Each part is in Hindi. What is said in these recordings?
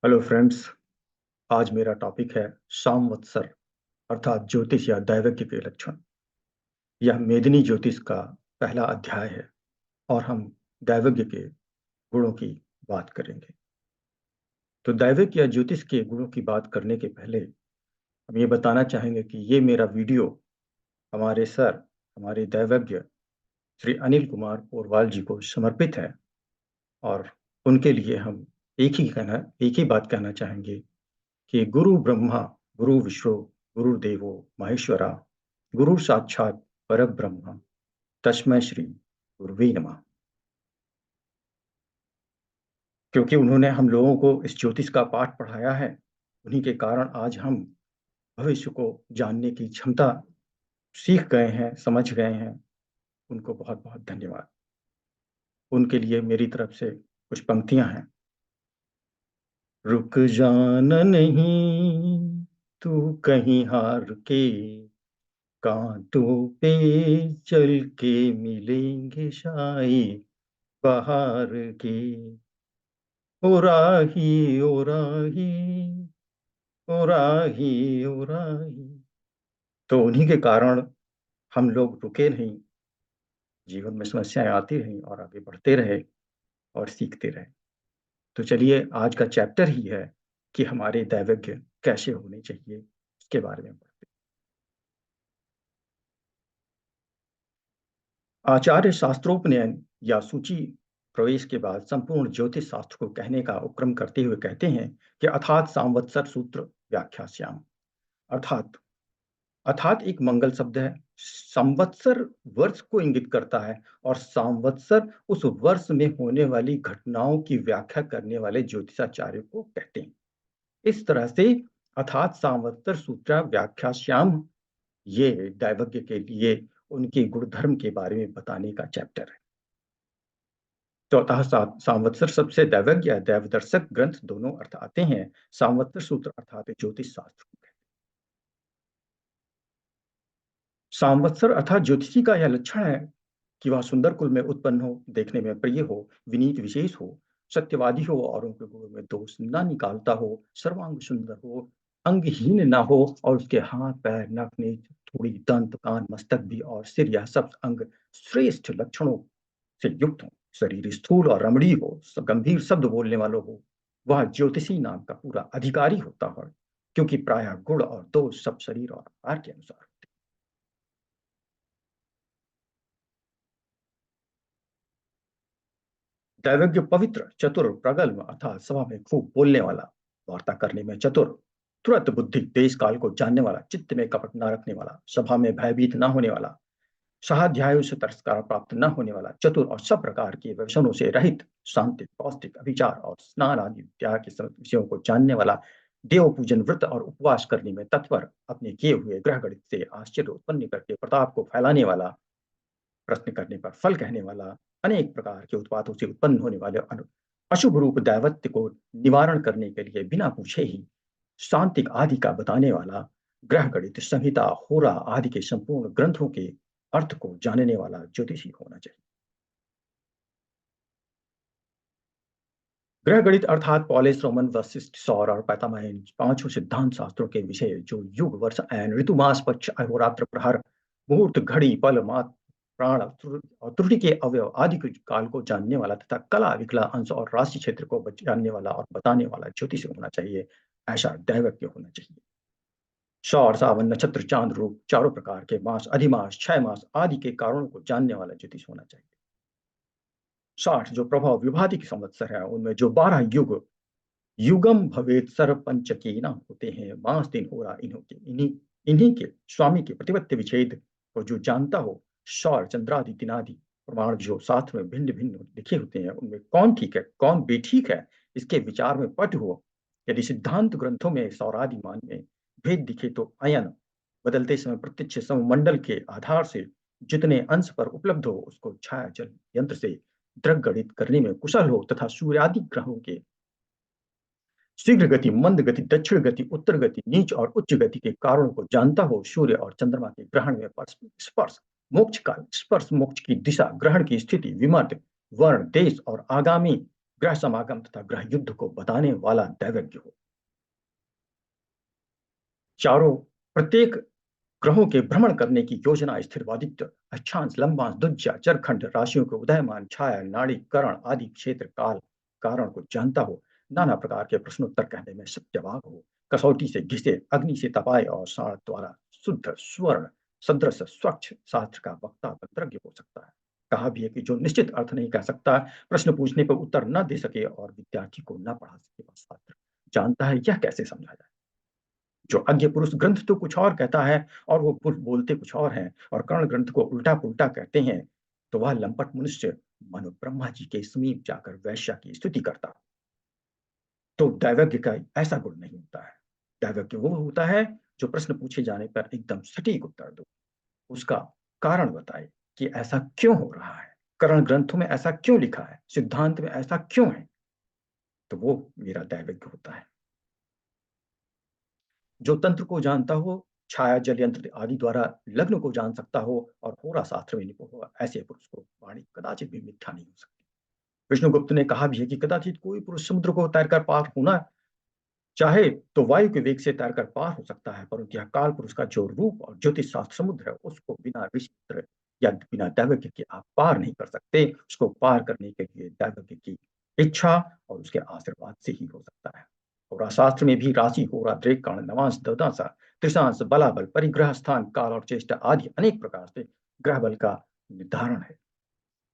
Hello friends. आज मेरा टॉपिक है संवत्सर अर्थात ज्योतिष या दैवज्ञ के लक्षण। यह मेदिनी ज्योतिष का पहला अध्याय है और हम दैवज्ञ के गुणों की बात करेंगे। तो दैवज्ञ या ज्योतिष के गुणों की बात करने के पहले हम ये बताना चाहेंगे कि ये मेरा वीडियो हमारे सर, हमारे दैवज्ञ श्री अनिल कुमार पोरवाल जी को समर्पित है। और उनके लिए हम एक ही बात कहना चाहेंगे कि गुरु ब्रह्मा गुरु विष्णु गुरुदेवो महेश्वरा गुरु साक्षात परब्रह्म तस्मै श्री गुरुवे नमः। क्योंकि उन्होंने हम लोगों को इस ज्योतिष का पाठ पढ़ाया है, उन्हीं के कारण आज हम भविष्य को जानने की क्षमता सीख गए हैं, समझ गए हैं। उनको बहुत बहुत धन्यवाद। उनके लिए मेरी तरफ से कुछ पंक्तियां हैं। रुक जाना नहीं तू कहीं हार के, कांटों पे चल के मिलेंगे शायद बाहर के। ओ राही ओ राही ओ राही ओ राही। तो उन्हीं के कारण हम लोग रुके नहीं, जीवन में समस्याएं आती रहीं और आगे बढ़ते रहे और सीखते रहे। तो चलिए, आज का चैप्टर ही है कि हमारे दैवज्ञ कैसे होने चाहिए, इसके बारे में पढ़ते हैं। आचार्य शास्त्रोपनयन या सूची प्रवेश के बाद संपूर्ण ज्योतिष शास्त्र को कहने का उपक्रम करते हुए कहते हैं कि अर्थात संवत्सर सूत्र व्याख्यास्याम। अर्थात अर्थात एक मंगल शब्द है। संवत्सर वर्ष को इंगित करता है और संवत्सर उस वर्ष में होने वाली घटनाओं की व्याख्या करने वाले ज्योतिषाचार्य को कहते हैं। इस तरह से अर्थात संवत्सर सूत्र व्याख्यास्याम ये दैवज्ञ के लिए उनके गुणधर्म के बारे में बताने का चैप्टर है। चौथा संवत्सर सबसे दैवज्ञ या दैवदर्शक ग्रंथ दोनों अर्थ आते हैं। संवत्सर सूत्र अर्थात ज्योतिष शास्त्र को कहते हैं। संवत्सर अर्थात ज्योतिषी का यह लक्षण है कि वह सुंदर कुल में उत्पन्न हो, देखने में प्रिय हो, विनीत विशेष हो, सत्यवादी हो, औरों के गुणों में दोष न निकालता हो, सर्वांग सुंदर हो, अंगहीन ना हो और उसके हाथ पैर नख नेत्र थोड़ी दंत कान मस्तक भी और सिर यह सब अंग श्रेष्ठ लक्षणों से युक्त हो, शरीर स्थूल और रमणीय हो, गंभीर शब्द बोलने वालों हो, वह ज्योतिषी नाम का पूरा अधिकारी होता है। क्योंकि प्रायः गुण और दोष सब शरीर और आकार के अनुसार। दैवज्ञ पवित्र चतुर प्रगल्भ अर्थात सभा में खूब बोलने वाला, वार्ता करने में चतुर, तुरंत बुद्धि, देश काल को जानने वाला, चित्त में कपट न रखने वाला, सभा में भयभीत न होने वाला, स्वाध्यायों से तिरस्कार प्राप्त न होने वाला, चतुर और सब प्रकार के व्यसनों से रहित, शांतिक पौष्टिक अभिचार और स्नान आदि त्याग के सब विषयों को जानने वाला, देव पूजन व्रत और उपवास करने में तत्पर, अपने किए हुए ग्रह गणित से आश्चर्य उत्पन्न करके प्रताप को फैलाने वाला, प्रश्न करने पर फल कहने वाला, अनेक प्रकार के उत्पातों से उत्पन्न होने वाले अशुभ रूप दैवत्य को निवारण करने के लिए बिना पूछे ही शांतिक आदि का बताने वाला, ग्रह गणित संहिता होरा आदि के संपूर्ण ग्रंथों के अर्थ को जानने वाला ज्योतिषी होना चाहिए। ग्रह गणित अर्थात पॉलिश रोमन वशिष्ठ सौर और पैतामह पांचों सिद्धांत शास्त्रों के विषय जो युग वर्ष एन ऋतु मास पक्ष अहोरात्र प्रहर मुहूर्त घड़ी पल मात प्राण और त्रुटि के अवयव आदि के काल को जानने वाला तथा कला विकला अंश और राशि क्षेत्र को जानने वाला और बताने वाला ज्योतिष होना चाहिए। ऐसा दैवज्ञ होना चाहिए। सौर सावन नक्षत्र चांद रूप चारों प्रकार के मास अधिमास 6 मास आदि के कारणों को जानने वाला ज्योतिष होना चाहिए। 60 जो प्रभाव विभादिक संवत्सर है उनमें जो 12 युग युगम भवेत सर्व पंचकीना होते हैं, मास दिन हो रहा इन्हों के इन्हीं इन्हीं के स्वामी के प्रतिपत्ति विच्छेद को जो जानता हो, सौर चंद्रादि दिनादि प्रमाण जो शास्त्र में भिन्न भिन्न लिखे होते हैं उनमें कौन ठीक है कौन बेठीक है, इसके विचार में पट हो। यदि सिद्धांत ग्रंथों में सौरादि मान में भेद दिखे तो अयन बदलते समय प्रत्यक्ष सममंडल के आधार से जितने अंश पर उपलब्ध हो उसको छाया जल यंत्र से द्रग गणित करने में कुशल हो तथा सूर्यादि ग्रहों के शीघ्र गति, मंद गति, दक्षिण गति, उत्तर गति, नीच और उच्च गति के कारणों को जानता हो, सूर्य और चंद्रमा के ग्रहण में स्पर्श, मोक्ष काल, स्पर्श मोक्ष की दिशा, ग्रहण की स्थिति, विमर्द, वर्ण, देश और आगामी ग्रह समागम तथा ग्रह युद्ध को बताने वाला दैवज्ञ हो। चारों प्रत्येक ग्रहों के भ्रमण करने की योजना, स्थिरवादित्य, अक्षांश, लंबांश, दुज्या, चरखंड, राशियों के उदयमान, छाया, नाड़ी, करण आदि क्षेत्र, काल, कारण को जानता हो, नाना प्रकार के प्रश्नोत्तर कहने में सत्यवाग हो, कसौटी से घिसे, अग्नि से तपाए और साण द्वारा शुद्ध स्वर्ण सदृश स्वच्छ शास्त्र का वक्ता तंत्रज्ञ हो सकता है। कहा भी है कि जो निश्चित अर्थ नहीं कह सकता, प्रश्न पूछने पर उत्तर न दे सके और विद्यार्थी को न पढ़ा सके, वह शास्त्र जानता है, यह कैसे समझा जाए। जो अज्ञ पुरुष ग्रंथ तो कुछ और कहता है और वो बोलते कुछ और हैं, और कर्ण ग्रंथ को उल्टा पुल्टा कहते हैं, तो वह लंपट मनुष्य मनु ब्रह्मा जी के समीप जाकर वैश्या की स्तुति करता। तो दैवज्ञ का ऐसा गुण नहीं होता है। दैवज्ञ वो होता है जो प्रश्न पूछे जाने पर एकदम सटीक उत्तर दो, उसका कारण बताए कि ऐसा क्यों हो रहा है, कर्ण ग्रंथों में ऐसा क्यों लिखा है, सिद्धांत में ऐसा क्यों है। तो वो मेरा दैवज्ञ होता है। जो तंत्र को जानता हो, छाया जल यंत्र आदि द्वारा लग्न को जान सकता हो और होरा शास्त्र में निपुण हो, ऐसे पुरुष को वाणी कदाचित भी मिथ्या नहीं हो सकती। विष्णुगुप्त ने कहा भी है कि कदाचित कोई पुरुष समुद्र को तैरकर पार होना चाहे तो वायु के वेग से तैरकर पार हो सकता है, परंतु यह काल पुरुष का जो रूप और ज्योतिष शास्त्र समुद्र है, उसको बिना ऋषि या बिना दैवज्ञ के आप पार नहीं कर सकते। उसको पार करने के लिए दैवज्ञ की इच्छा और उसके आशीर्वाद से ही हो सकता है। होरा शास्त्र में भी राशि, होरा, द्रेक, कर्ण, नवांश, दशांश, त्रिशांश, बलाबल, परिग्रह स्थान, काल और चेष्टा आदि अनेक प्रकार से ग्रह बल का निर्धारण है।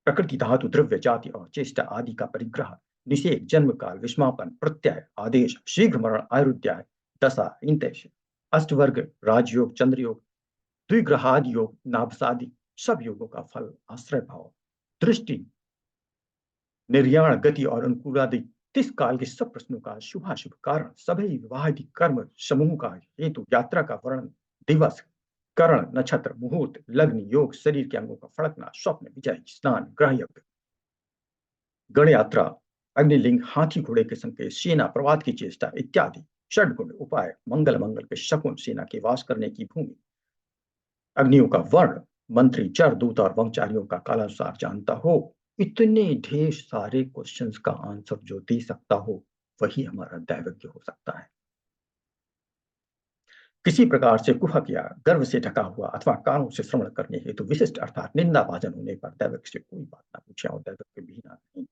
प्रकृति, धातु, द्रव्य, जाति और चेष्टा आदि का परिग्रह, निषेध, जन्म काल, विस्मापन, प्रत्यय, आदेश, शीघ्र मरण, आयुर्ध्याय, दशा, इंतेश, अष्टवर्ग, राजयोग, चंद्रयोग, द्विग्रहादि योग, नाभसादि सब योगों का फल, आश्रय भाव, दृष्टि, निर्याण, गति और अनुकूलादि 30 काल के सब प्रश्नों का शुभाशुभ कारण, सभी विवाहादि कर्म समूह का हेतु, यात्रा का वर्णन, दिवस, करण, नक्षत्र, मुहूर्त, लग्न, योग, शरीर के अंगों का फड़कना, स्वप्न, विजय, स्नान, ग्रह यज्ञ, गण यात्रा, अग्निलिंग, हाथी घोड़े के संकेत, सेना, प्रवाद की चेष्टा इत्यादि, षडगुण, उपाय, मंगल मंगल के शकुन, सेना के वास करने की भूमि, अग्नियों का वर्ण, मंत्री, चर, दूत और वंचारियों का कालानुसार जानता हो, इतने ढेर सारे क्वेश्चंस का आंसर जो दे सकता हो, वही हमारा दैवज्ञ हो सकता है। किसी प्रकार से कुहक या गर्व से ढका हुआ अथवा कानों से श्रवण करने हेतु विशिष्ट अर्थात निंदा भाजन होने पर दैवज्ञ से कोई बात ना पूछे और दैवज्ञ भी ना नहीं।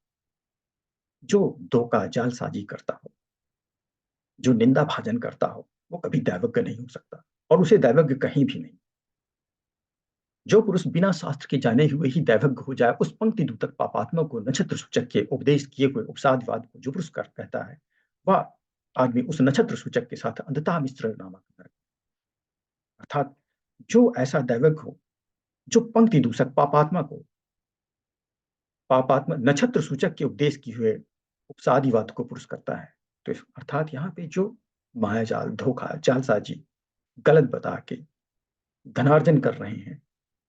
जो धोखा जालसाजी करता हो, जो निंदा भाजन करता हो, वो कभी दैवज्ञ नहीं हो सकता और उसे दैवज्ञ कहीं भी नहीं। जो पुरुष बिना शास्त्र के जाने हुए ही दैवज्ञ हो जाए, उस पंक्ति दूतक पापात्मा को नक्षत्र सूचक के उपदेश किए हुए उपसादवाद को जो पुरुष कर कहता है, वह आदमी उस नक्षत्र सूचक के साथ अंधता मिश्र नामक नरक, अर्थात जो ऐसा दैवज्ञ हो, जो पंक्ति दूषक पापात्मा नक्षत्र सूचक के उपदेश किए हुए उपसादिवाद को पुरुष करता है, तो अर्थात यहाँ पे जो मायाजाल, धोखा, जालसाजी, गलत बता के धनार्जन कर रहे हैं,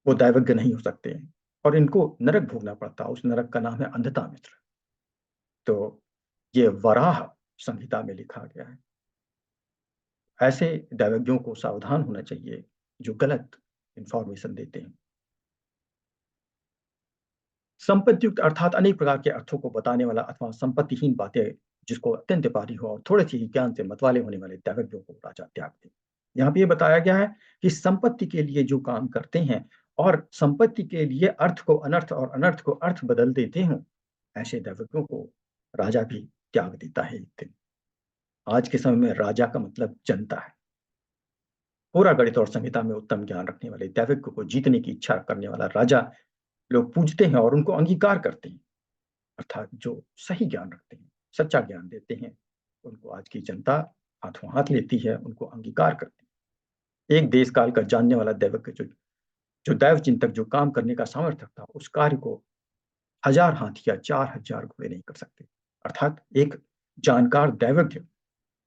वो दैवज्ञ नहीं हो सकते हैं और इनको नरक भोगना पड़ता है। उस नरक का नाम है अंधता मिश्र। तो ये वराह संहिता में लिखा गया है। ऐसे दैवज्ञों को सावधान होना चाहिए जो गलत इंफॉर्मेशन देते हैं। संपत्ति युक्त अर्थात अनेक प्रकार के अर्थों को बताने वाला अथवा संपत्तिहीन बातें जिसको अत्यंत भारी हो और थोड़े से ही ज्ञान से मतवाले होने वाले दैवज्ञों को राजा त्याग दे। यहाँ पे ये बताया गया है कि संपत्ति के लिए जो काम करते हैं और संपत्ति के लिए अर्थ को अनर्थ और अनर्थ को अर्थ बदल देते हो, ऐसे दैवज्ञों को राजा भी त्याग देता है एक दिन। आज के समय में राजा का मतलब जनता है। पूरा गणित और संहिता में उत्तम ज्ञान रखने वाले दैवज्ञ को जीतने की इच्छा करने वाला राजा लोग पूजते हैं और उनको अंगीकार करते हैं, अर्थात जो सही ज्ञान रखते हैं, सच्चा ज्ञान देते हैं, उनको आज की जनता हाथों हाथ लेती है, उनको अंगीकार करती है। एक देश काल का जानने वाला दैवज्ञ जो जो दैव चिंतक जो काम करने का सामर्थ्य रखता, उस कार्य को 1000 हाथी या 4000 घोड़े नहीं कर सकते। अर्थात एक जानकार दैवज्ञ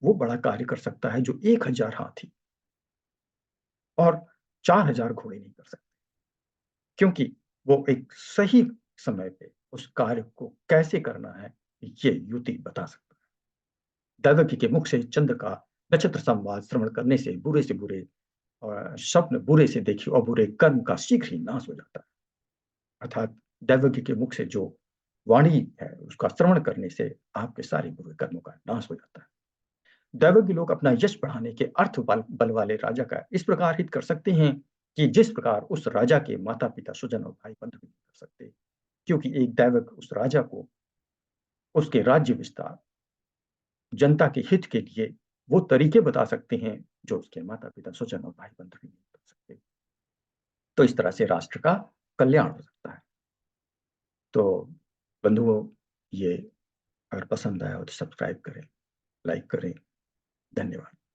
वो बड़ा कार्य कर सकता है जो 1000 हाथी और 4000 घोड़े नहीं कर सकते, क्योंकि वो एक सही समय पे उस कार्य को कैसे करना है, ये युति बता सकता है। दैवज्ञ के मुख से चंद्र का नक्षत्र संवाद श्रवण करने से बुरे से बुरे और स्वप्न बुरे से देखिए और बुरे कर्म का शीघ्र ही नाश हो जाता है। अर्थात दैवज्ञ के मुख से जो वाणी है, उसका श्रवण करने से आपके सारे बुरे कर्मों का नाश हो जाता है। दैवज्ञ लोग अपना यश बढ़ाने के अर्थ बल वाले राजा का इस प्रकार हित कर सकते हैं कि जिस प्रकार उस राजा के माता-पिता, स्वजन और भाई-बंधु भी नहीं कर सकते। क्योंकि एक दैवज्ञ उस राजा को उसके राज्य विस्तार, जनता के हित के लिए वो तरीके बता सकते हैं, जो उसके माता-पिता, स्वजन और भाई-बंधु भी नहीं कर सकते। तो इस तरह से राष्ट्र का कल्याण हो सकता है। तो बंधुओं, ये अगर पसंद आया हो तो सब्सक्राइब करें, लाइक करें। धन्यवाद।